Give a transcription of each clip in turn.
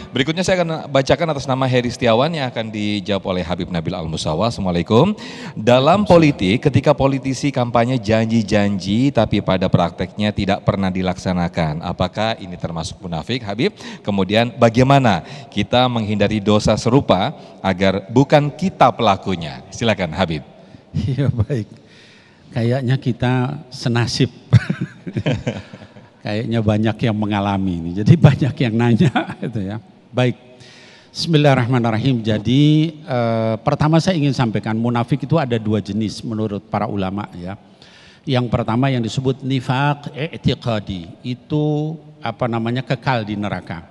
Berikutnya saya akan bacakan atas nama Heri Setiawan yang akan dijawab oleh Habib Nabil Al-Musawa. Assalamualaikum. Dalam politik, ketika politisi kampanye janji-janji tapi pada prakteknya tidak pernah dilaksanakan, apakah ini termasuk munafik, Habib? Kemudian bagaimana kita menghindari dosa serupa agar bukan kita pelakunya? Silakan Habib. Iya, baik. Kayaknya kita senasib. Kayaknya banyak yang mengalami ini. Jadi banyak yang nanya itu ya. Baik. Bismillahirrahmanirrahim. Jadi pertama saya ingin sampaikan munafik itu ada dua jenis menurut para ulama ya. Yang pertama yang disebut nifaq i'tiqadi, itu kekal di neraka.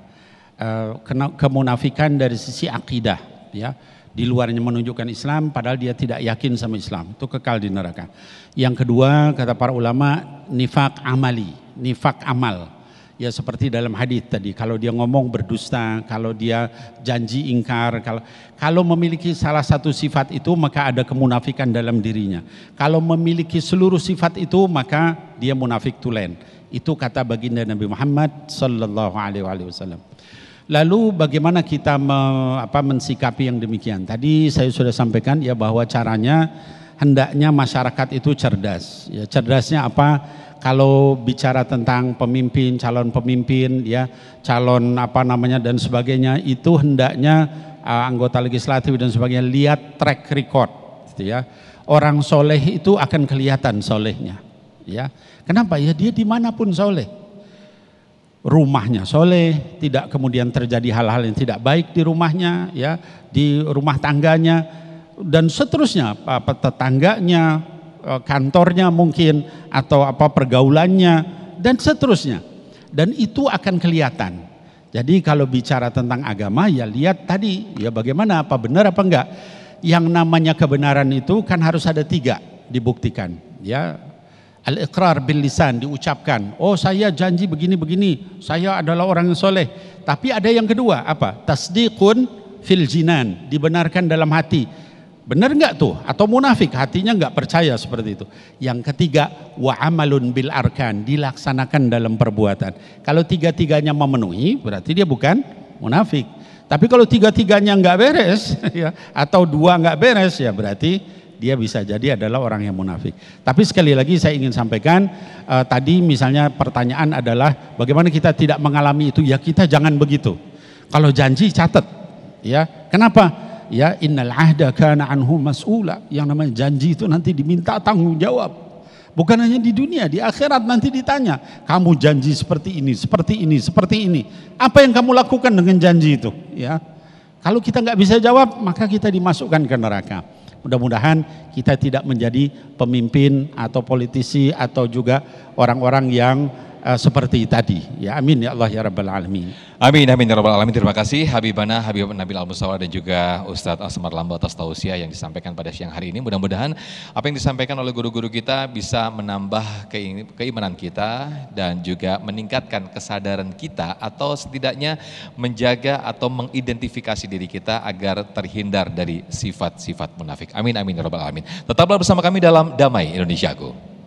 Kemunafikan dari sisi akidah ya. Di luarnya menunjukkan Islam padahal dia tidak yakin sama Islam, itu kekal di neraka. Yang kedua kata para ulama nifaq amali, nifaq amal. Ya seperti dalam hadis tadi, kalau dia ngomong berdusta, kalau dia janji ingkar, kalau memiliki salah satu sifat itu maka ada kemunafikan dalam dirinya. Kalau memiliki seluruh sifat itu maka dia munafik tulen. Itu kata baginda Nabi Muhammad sallallahu alaihi wasallam. Lalu bagaimana kita mensikapi yang demikian? Tadi saya sudah sampaikan ya bahwa caranya hendaknya masyarakat itu cerdas. Ya, cerdasnya apa? Kalau bicara tentang pemimpin, calon pemimpin, ya, calon dan sebagainya, itu hendaknya anggota legislatif dan sebagainya lihat track record, gitu ya. Orang soleh itu akan kelihatan solehnya, ya. Kenapa? Ya dia dimanapun soleh. Rumahnya soleh, tidak kemudian terjadi hal-hal yang tidak baik di rumahnya, ya, di rumah tangganya dan seterusnya, tetangganya, kantornya mungkin atau pergaulannya dan seterusnya. Dan itu akan kelihatan. Jadi kalau bicara tentang agama ya lihat tadi ya bagaimana, apa benar apa enggak. Yang namanya kebenaran itu kan harus ada 3 dibuktikan, ya. Al-iqrar bil lisan, diucapkan, oh saya janji begini-begini, saya adalah orang yang soleh. Tapi ada yang kedua, apa? Tasdiqun fil jinan, dibenarkan dalam hati. Benar enggak tuh? Atau munafik, hatinya enggak percaya seperti itu. Yang ketiga, wa amalun bil arkan, dilaksanakan dalam perbuatan. Kalau 3-3-nya memenuhi, berarti dia bukan munafik. Tapi kalau 3-3-nya enggak beres, ya, atau 2 enggak beres, ya berarti dia bisa jadi adalah orang yang munafik. Tapi sekali lagi saya ingin sampaikan, tadi misalnya pertanyaan adalah bagaimana kita tidak mengalami itu, ya kita jangan begitu. Kalau janji catat, ya. Kenapa? Ya innal ahda kana anhu mas'ula. Yang namanya janji itu nanti diminta tanggung jawab. Bukan hanya di dunia, di akhirat nanti ditanya, kamu janji seperti ini, seperti ini, seperti ini. Apa yang kamu lakukan dengan janji itu, ya? Kalau kita nggak bisa jawab, maka kita dimasukkan ke neraka. Mudah-mudahan kita tidak menjadi pemimpin atau politisi atau juga orang-orang yang seperti tadi. Ya amin ya Allah ya Rabbal Alamin. Amin amin ya Rabbal Alamin. Terima kasih Habibana Habib Nabil Al-Musawa dan juga Ustadz Asmar Lambo atas tausiah yang disampaikan pada siang hari ini. Mudah-mudahan apa yang disampaikan oleh guru-guru kita bisa menambah keimanan kita dan juga meningkatkan kesadaran kita, atau setidaknya menjaga atau mengidentifikasi diri kita agar terhindar dari sifat-sifat munafik. Amin amin ya Rabbal Alamin. Tetaplah bersama kami dalam Damai Indonesiaku.